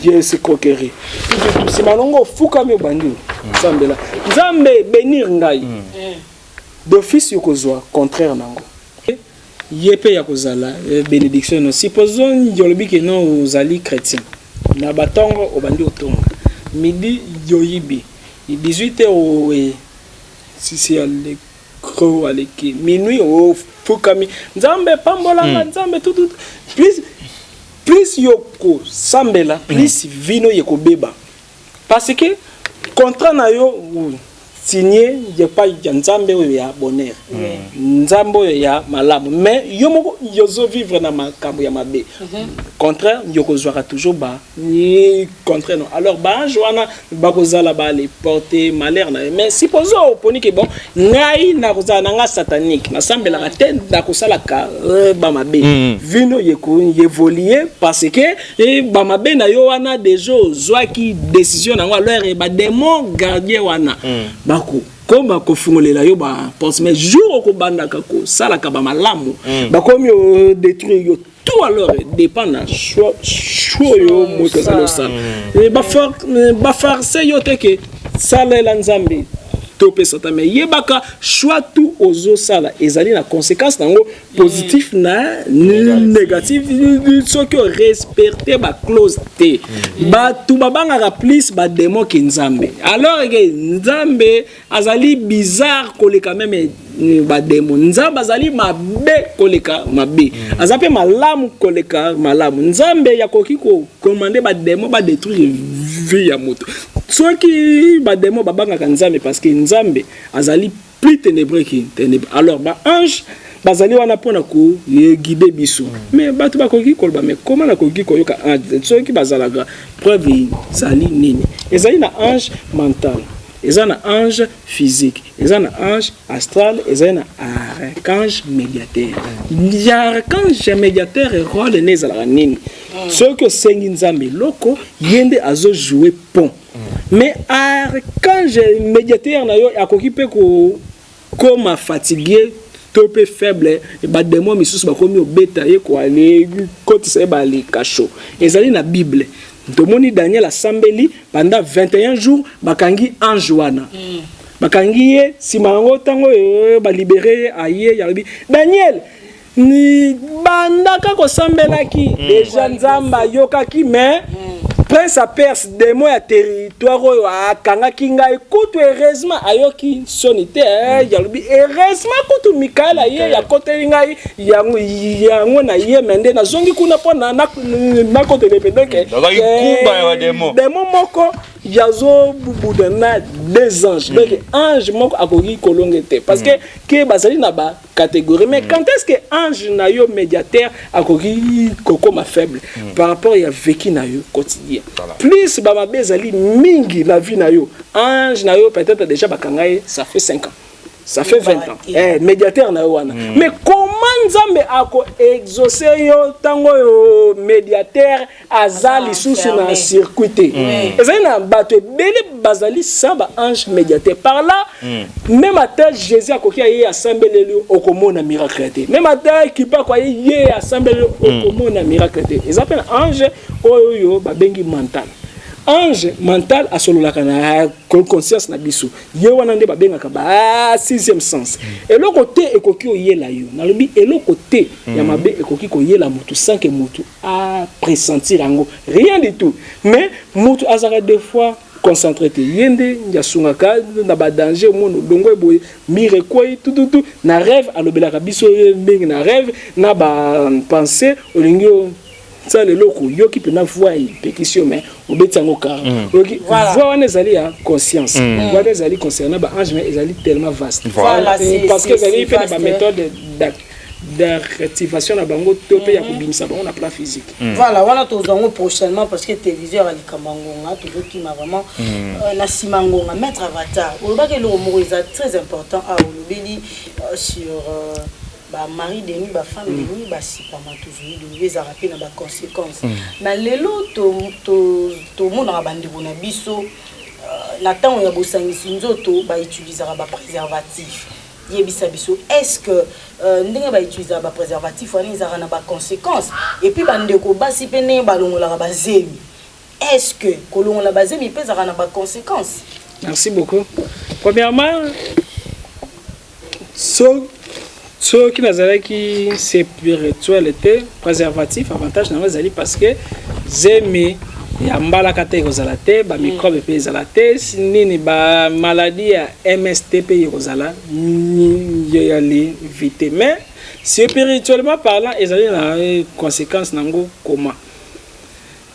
Dieu coquerie. Si malongo fuka mi bandi. Zambela. Zambe benir ngai. D'office yokozwa contraire nango. Yepe yakozala bénédiction. Supposons yolobi que non ozali chrétien. Na batongo obandi otonga. Midi yoyibi. 18h au si ale kro aleki. Minuit au fuka mi. Zambe pambola zambe tout plus yoko sambela plus vino yeko beba parce que contrat na yo signé je pas nzambe ya bonheur nzambo ya malamu mais yo moko yozo vivre na makambo ya mabe contraire yoko zwaka toujours ba ni contraire non alors ba joana ba kozala ba les porter malheur na mais supposons poni que bon ngai na kozala nga satanique na sambela ka ten da kosala ka ba mabe vino yeko évoluer parce que ba mabe na yo wana déjà zwaki décision na alors ba démon gardien wana bako koma ko fungolela yo ba pense mais jour ko bandaka ko sala ka ba malamu ba komi o détruire yo tout alors dépend na choix yo mo ko sala ça et ba farce yo te que sala la nzambe topé sata mais yebaka choix tout ozo sala ezali na conséquence nango positif na négatif ce que respecter ba clause T ba tout babanga plus ba démon ki nzambe alors que nzambe azali bizarre koleka même ba démon nzambe azali mabe koleka mabe azape malamu koleka malamu nzambe yakoki ko commander ba démon ba détruire vie ya moto ceux qui ba démon babanga nzambe parce que nzambe azali plus ténébreux que ténébreux alors ba ange bazali wana pona ko guider biso mais batu bakoki kolba mais comment na koki koyoka ange ceux qui bazalaga preuve zali nini ezali na ange mental ezali na ange physique ezali na ange astral ezali na archange médiateur archange médiateur rôle nezala nini ce que sengi nzambe loko yende azo jouer pont mais archange médiateur na yo akoki pe ko comme fatigué topé faible et ba démon misusu ba komi obeta ye ko ale kotisa ba le kacho ezali na bible tomoni Daniel asambeli pendant 21 jours bakangi ange wana bakangi ye simango tango ba libérer aye yalobi Daniel ni bandaka ko sambelaki déjà nzamba yokaki mais prince a perse démon ya territoire oyo akangaki ngai kutu heureusement ayoki sonité yalobi heureusement kutu Mikael aye ya koteli ngai yango na ye mende na zongi kuna pona na koteli pendeke démon moko yazo bubudana des anges donc ange moko akoki kolongete parce que bazali na ba catégorie mais quand est-ce que ange na yo médiateur akoki kokoma faible par rapport ya vécu na yo quotidien plus ba mabezali mingi la vie na yo ange na yo peut-être déjà bakangaye ça fait 5 ans ça fait 20 ans médiateur na yo wana mais comment nzambe ako exaucer yo tango yo médiateur azali sous na circuité ezali na bato bele bazali samba ange médiateur par là même à Jésus akoki ye assembleli okomona miracle te même à qui pas quoi ye assembleli okomona miracle te ezapena ange oyo babengi mental ange mental asololaka na conscience na biso ye wana nde babengaka ba sixième sens eloko te ekoki oyela yo nalobi eloko te ya mabe ekoki koyela mutu sans que mutu a pressentir yango rien du tout mais mutu azaka des fois concentré te yende yasungaka na ba danger mono dongo boye mire koy tout na rêve alobelaka biso mbingi na rêve na ba pensée olingio ça le loko yoki pena voix pétition mais obetango car yoki voix on ezali ya conscience voix ezali concernant ba ange mais ezali tellement vaste voilà, parce que ezali fait ba méthode d'activation na bango to pe ya kobimisa bango na plan physique. Voilà, voilà tozango prochainement parce que téléviseur ali kamangonga toujours qui m'a vraiment na simangonga mettre avatar. On va que le mot est très important à olobeli sur ba mari de nuit ba femme de nuit ba si pas ma toujours de les arrêter na ba conséquences. Na lelo to mona ba bandeko na biso na temps ya bosangisi nzoto ba utiliser ba préservatif. Est-ce que ndenge ba utiliser ba préservatif wani ezara na ba conséquences et puis bandeko basi pene balongola ba zemi. Est-ce que kolongola ba zemi pe ezara na ba conséquences? Merci beaucoup. Premièrement, ce qui nous a dit spiritualité préservatif avantage na zali parce que zemi ya mbala kate kozala te ba microbe pe ezala te nini ba maladie ya MST pe kozala ya li vite mais spirituellement parlant ezali na conséquence nango comment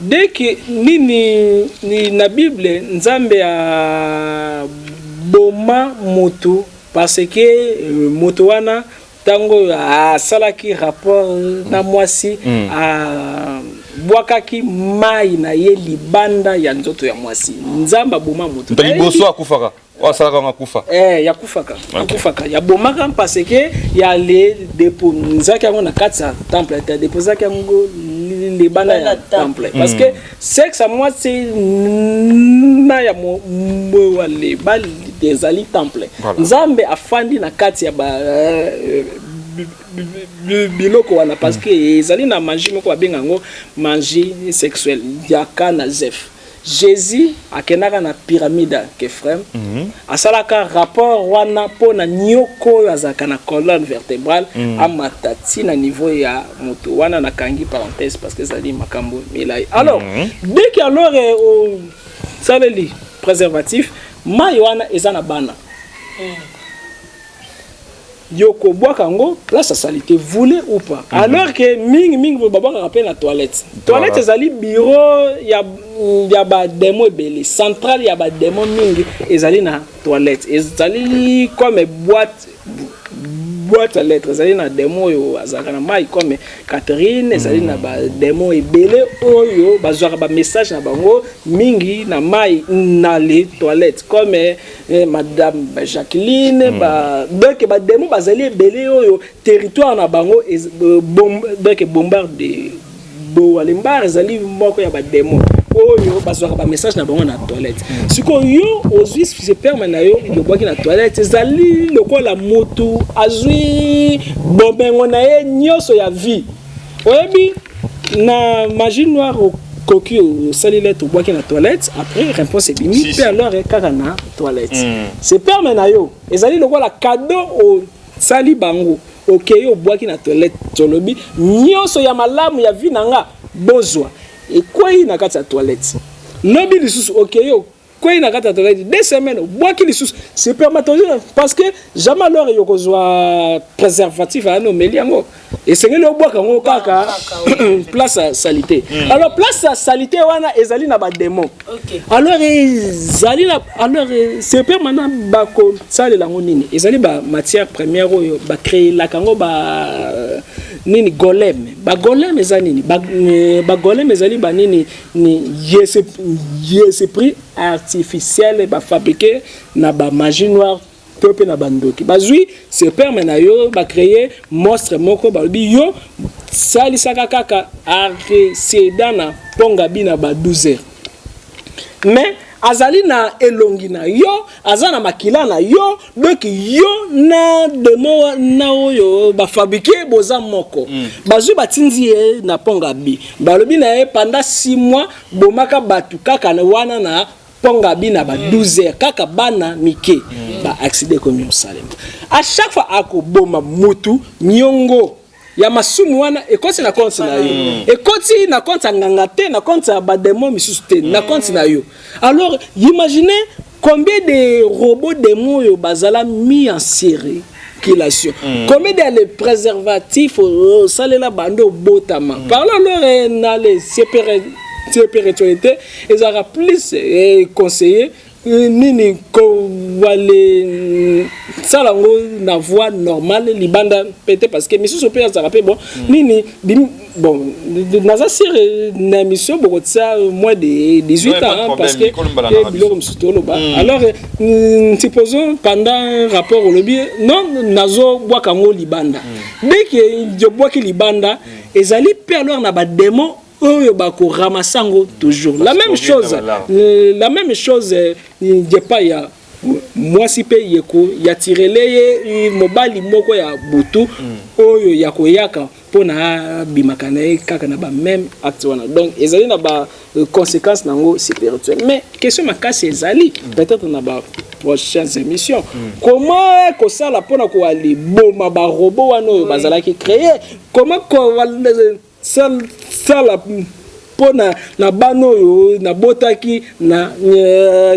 dès que ni na Bible nzambe ya boma motu parce que moto wana tango asalaki rapport na mwasi bwakaki mai na ye libanda ya nzoto ya mwasi nzamba boma moto liboso akufaka wasalaka ngakufa ya kufaka akufaka ya bomaka parce que ya le dépôt nzaki yango na kati ya temple te déposaki yango libanda ya temple parce que sexe à mwasi na ya mo wale bal des ali temple nzambe afandi na kati ya ba biloko wana parce que ezali na magie moko babenga ngo magie sexuelle ya kana zef Jésus akenaka na pyramide Képhrem asalaka rapport wana pona nyoko azaka na colonne vertébrale amatati na niveau ya moto wana na kangi parenthèse parce que ezali makambo milai alors dès que alors au saleli préservatif mai wana ezana bana Yoko Boakango, là ça salité, voulez ou pas. Alors que Ming vous baba rappelle la toilette. Toilette ezali bureau ya ba démo belé. Central ya ba démo Ming ezali na toilette. Ezali comme boîte à lettres, ezali na démo yo azaka na mai comme Catherine, ezali na ba démo ebelé oyo bazwaka ba message na bango mingi na mai na les toilettes comme madame Jacqueline donc ba démo bazali ebelé oyo territoire na bango bombarde bo alembar ezali moko ya ba démo oyo bazwaka ba message na bango na toilette siko yo ozwi se permet na yo boki na toilette ezali lokola motu azwi bombengo na ye nyoso ya vie oyebi na magie noire koki osali lettre boki na toilette après réponse ebimi pe alors kaka na toilette se permet na yo ezali lokola cadeau o sali bango okay yo boki na toilette tolobi nyoso ya malamu ya vie nanga bozwa et quoi il n'a qu'à sa toilette lobi lisusu okay yo quoi il n'a qu'à sa toilette 2 semaines bois qui lisusu c'est spermatozoïde parce que jamais alors yo kozwa préservatif à no meliango et c'est le bois kango kaka place à salité alors place à salité wana ezali na ba démon alors ezali na alors c'est permanent ba ko sale la nini ezali ba matière première oyo ba créer la kango ba nini golem ba golem ezanini ba golem ezali ba nini ni yese prix artificiel ba fabriqué na ba magie noire tope na bandoki bazui se permet na yo ba créer monstre moko ba bi yo sali saka kaka arcédant na ponga bina ba 12 heures mais azali na elongi na yo azana makila na yo donc yo na demo na oyo ba fabriquer boza moko bazui batinzi na ponga bi balobi na e pendant 6 mois bomaka batu kaka na wana na ponga bina ba 12 heures kaka bana mike ba accident comme Salem à chaque fois akoboma mutu nyongo ya masumu wana ekoti na compte na yo ekoti na compte nganga te na compte ba démon misusu te na compte na yo alors imaginez combien de robots démons yo bazala mis en série combien de préservatifs salela bando botama par là alors na les spiritualité ils aura plus conseillé nini ko wale salango na voix normale libanda peut-être parce que monsieur Sopé a rappelé bon nini bon naza sur na mission beaucoup de ça moins de 18 ans parce que biloko msutolo ba alors supposons pendant un rapport au lobby non nazo bois kango libanda dès que je bois ki libanda ezali pe alors na ba démon oyo bako ramasango toujours la même chose je pas ya moi si pe yeko ya tirele mobali moko ya butu oyo ya koyaka pona bimakana kaka na ba même acte wana donc ezali na ba conséquences nango spirituelles mais question makasi ezali peut-être na ba prochaines émissions comment ko sala pona ko ali boma ba robot wana oyo bazala ki créer comment ko sala pona na bano yo na botaki na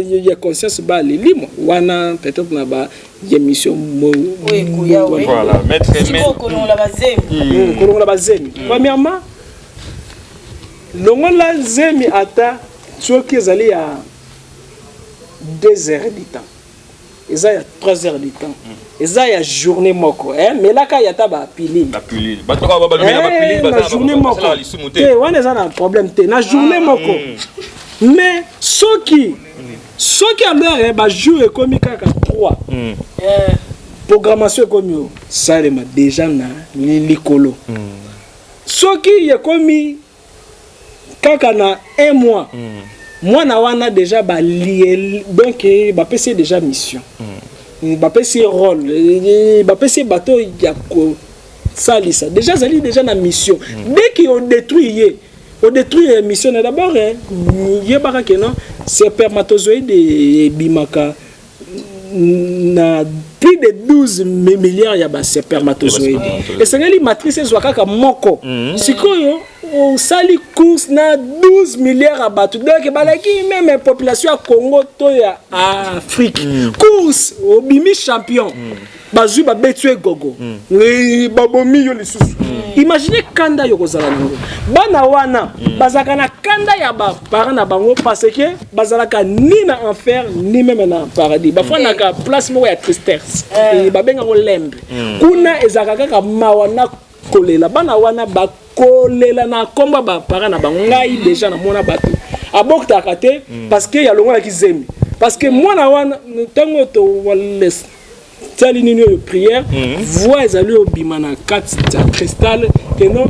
ya conscience ba limo wana peut-être na ba émission voilà maître kolongola bazemi premièrement longola zemi ata soki ezali ya 2 heures du temps eza ya 3 heures du temps eza ya journée moko mais là ka yata ba pili bato ba lumela ba pili ba journée moko wana eza na problème te na journée moko mais soki alors ba jour ekomi kaka 3 programmation ekomi salema déjà na likolo soki ekomi kaka na 1 mois mwana wana déjà ba lié donc ba pesi déjà mission ba pesi rôle ba pesi bateau ya ko salisa déjà zali déjà na mission dès qu'on détruit la mission d'abord yebaka que non c'est spermatozoïde bimaka na plus de 12 milliards ya ba spermatozoïde et c'est ngeli matrice zwakaka moko sikoyo au sali course na 12 milliards à battu donc balaki même population à Congo to ya Afrique course au bimi champion bazui ba betue gogo babomi yo lisusu imaginez kanda yo kozala nango bana wana bazaka na kanda ya ba parents na bango parce que bazalaka ni na enfer ni même na paradis ba fona ka place moko ya tristesse babenga ngo lembe kuna ezaka kaka mawana kolela bana wana ba kolela na komba ba parents na bango ngai déjà na mona bato abokta kate parce que ya longola kizemi parce que mwana wana tango to wales tali nini yo prière voix ezali obima na 4 cristal que non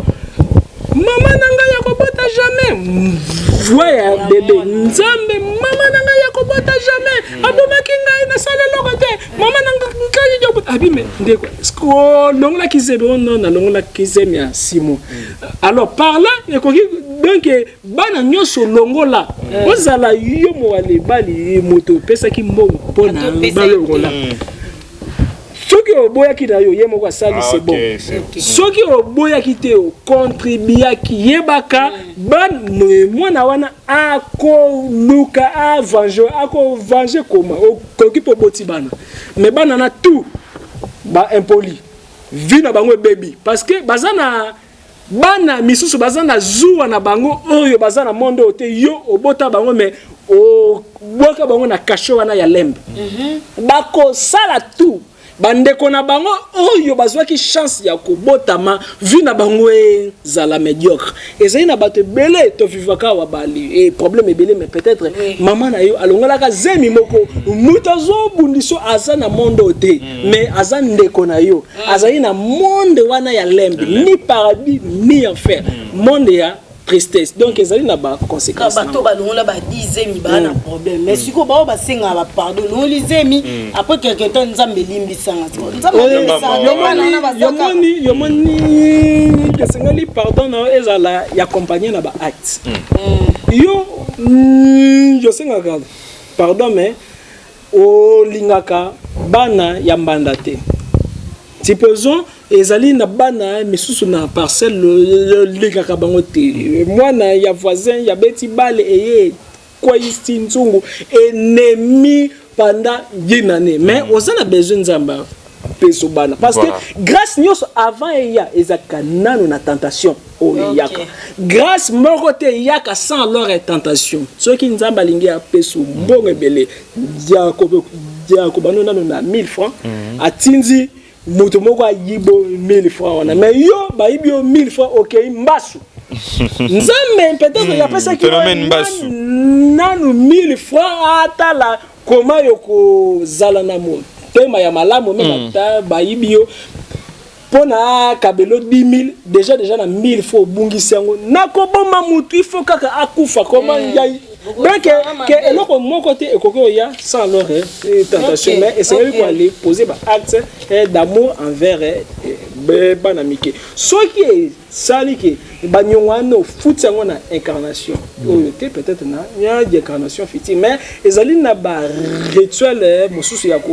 maman nanga ya kobota jamais voix ya bébé nzambe maman nanga ya kobota jamais abomaki ngai na sala lokote maman nanga ngai yo bota abi mais ndeko sko longola kizemi non na longola kizemi ya 6 mois alors par là ekoki donc bana nyoso longola ozala yo mo wale bali moto pesa ki mbongo pona balongola soki oboyaki na yo ye moko asali c'est bon soki oboyaki te o contribuaki yebaka ban mwana wana akoluka venger koma okoki po boti bana mais bana na tout ba impoli vi na bango baby parce que bazana bana misusu bazana zuwa na bango oyo bazana monde ote yo obota bango mais o boka bango na kasho wana ya lembe bako sala tout bandeko na bango oyo bazwaki chance ya kobotama vu na bango zala médiocre ezali na bato belé to vivaka wa bali et problème belé mais peut-être maman na yo alongolaka zemi moko mutazo bundiso aza na monde ote mais aza ndeko na yo azali na monde wana ya lembe ni paradis ni enfer monde ya tristesse donc ezali na ba conséquences bato balongola ba dizemi ba na problème mais siko ba ba senga ba pardon no lizemi après quelque temps nzambe limbisanga yomoni kesengali pardon na ezala ya accompagner na ba acte yo sengaka pardon mais o lingaka bana ya mbanda te supposons ezali na bana misusu na parcelle lingaka bango te mwana ya voisin ya beti bale eye kwa isti nzungu ennemi pendant une année mais osana besoin nzamba peso bana parce que grâce nyos avant ya ezaka nano na tentation o yaka grâce moko te yaka sans leur tentation ceux qui nzamba lingi a peso mbongo ebele dia ko bano nano na 1000 francs atinzi moto moko ayibo 1000 francs wana mais yo ba yibio 1000 francs OK mbasu nzambe peut-être ya pesa ki phénomène mbasu nanu 1000 francs atala koma yoko zala na mo tema ya malamu même ata ba yibio pona kabelo 10000 déjà na 1000 francs bungisi yango nakoboma mutu il faut kaka akufa koma yai donc que eloko mon côté ekoko ya sans leur tentation mais essayer pour aller poser ba acte d'amour envers bana mike soki sali ke banyongano futi yango na incarnation oyo te peut-être na ya incarnation fiti mais ezali na ba rituel mosusu ya ko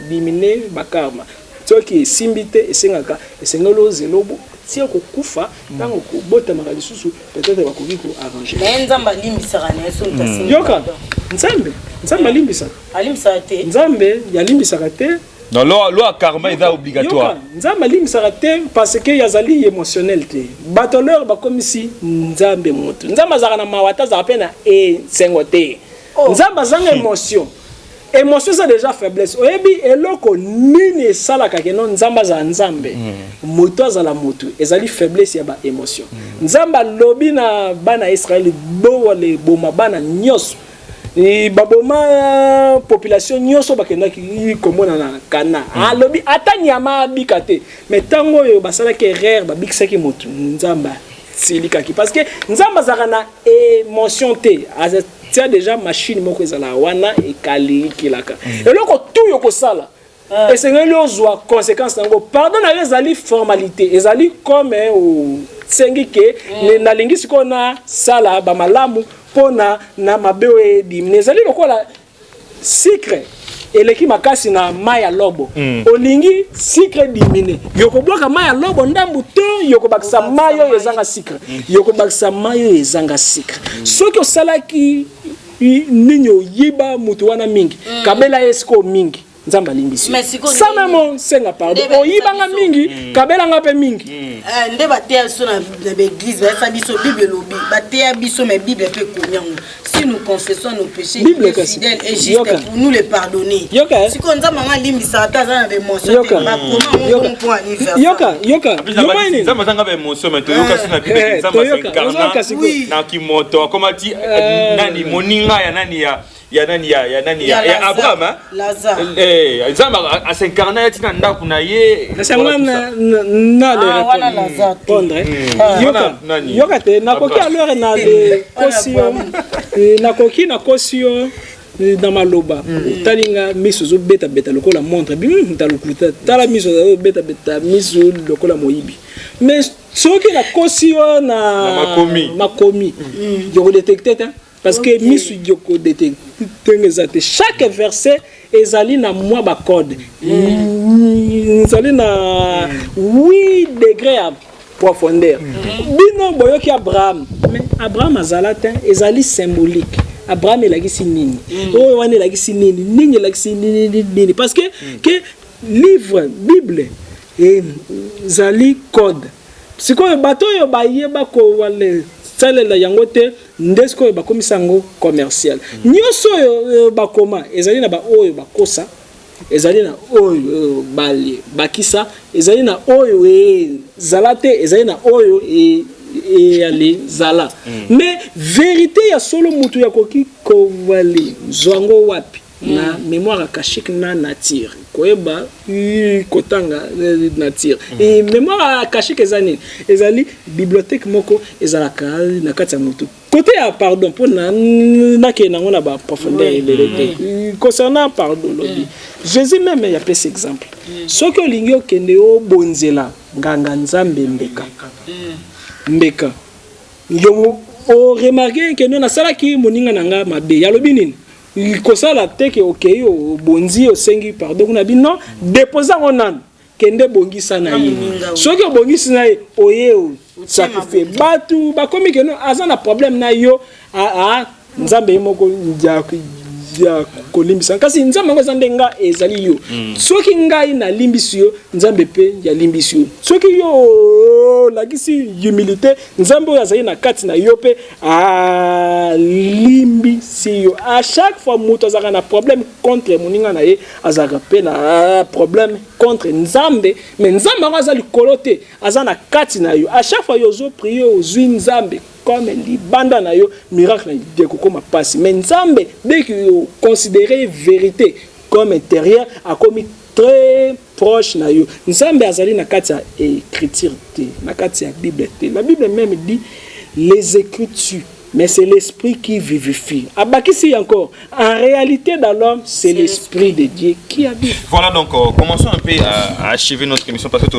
bimine ba karma soki simbite esengaka esengelo zelobo si on kufa tant ko bota malisusu peut-être ba koki ko arranger mais nzamba limbisaka na eso ntasi yoka nzamba limbisa alimsa te nzambe ya limbisaka te non loi karma est obligatoire nzamba limbisaka te parce que yazali émotionnel te batoleur ba comme si nzambe moto nzamba zaka na mawata za pena e sengote nzamba zanga émotion émotion c'est déjà faiblesse oyebi eloko nini salaka ke non nzamba za nzambe moto za la moto ezali faiblesse ya ba émotion nzamba lobi na bana Israël bo le boma bana nyoso et baboma population nyoso bakenda ki komona na kana alobi atanyama bikate mais tango yo basala ke rare babikisa ki moto nzamba silika ki parce que nzamba za na émotion te tia déjà machine moko ezala wana ekali kilaka eloko tout yoko sala et c'est ngelo zwa conséquence nango pardon na ezali formalité ezali comme au sengike na lingisi kona sala ba malamu pona na mabewe dimne ezali lokola secret eleki makasi na maya lobo olingi secret dimine yoko bloka maya lobo ndambu to yoko bakisa mayo ezanga secret yoko bakisa mayo ezanga secret soki osalaki ninyo yiba mutu wana mingi kabela esko mingi nzamba limbisi sama mo senga pardon oyibanga mingi kabela ngape mingi nde bateya so na l'église ba biso bible lobi bateya biso mais bible peut konyango si nous confessons nos péchés il est fidèle et juste pour nous les pardonner si kon nzamba nga limbisa ata za na émotion te ba comment on peut aller faire yoka nzamba zanga ba émotion mais toyoka sina bible nzamba s'incarna na kimoto comment ti nani moninga ya nani ya Abraham Lazare nzamba asincarna ya tina ndako na ye na le répondre yoka te nakoki alors na le kosio nakoki na kosio dans maloba talinga miso zo beta lokola montre bi talukuta tala miso zo beta miso lokola moyibi mais soki na kosio na makomi yo détecter parce que miso yoko détecter chaque verset ezali na moi ba code ezali na 8 degrés à profondeur bino boyoki Abraham mais Abraham azalata ezali symbolique Abraham elagisi nini o wana elagisi nini elagisi nini parce que livre Bible ezali code siko bato yo bayeba ko wale salela yango te ndesko bakomisa ngo commercial nyoso yo bakoma ezali na ba oyo bakosa ezali na oyo bali bakisa ezali na oyo zalate ezali na oyo ali zala mais vérité ya solo mutu ya koki ko wali zwango wapi na mémoire akashique na nature koyeba kotanga nature et mémoire akashique ezali bibliothèque moko ezalaka na kati ya mutu côté ya pardon pour na ke nango na ba profondeur concernant pardon lobi Jésus même il y a pas cet exemple soki olingi okende o bonzela nganga nzambe mbeka yo o remarquer que nous na sala ki moninga nanga mabe ya lobi nini kosala teke okei bonzi osengi pardon na bino déposa onan kende bongisa na yini soki bongisa na oye sacrifier batu bakomi que non azana problème na yo nzambe moko ya kolimbisa kasi nzambe ngo zande nga ezali yo soki ngai na limbisi yo nzambe pe ya limbisi yo soki yo lakisi humilité nzambe oyo azali na kati na yo pe limbisi yo à chaque fois moto azaka na problème contre moninga na ye azaka pe na problème contre nzambe mais nzambe ngo azali kolote azana kati na yo à chaque fois yo zo prier ozwi nzambe comme libanda na yo miracle de kokoma passe mais nzambe dès que vous considérez vérité comme intérieur a commis très proche na yo nzambe azali na kati ya écriture te na kati ya bible te la bible même dit les écritures mais c'est l'esprit qui vivifie abakisi encore en réalité dans l'homme c'est l'esprit de Dieu qui habite. Voilà donc commençons un peu à achever notre émission parce que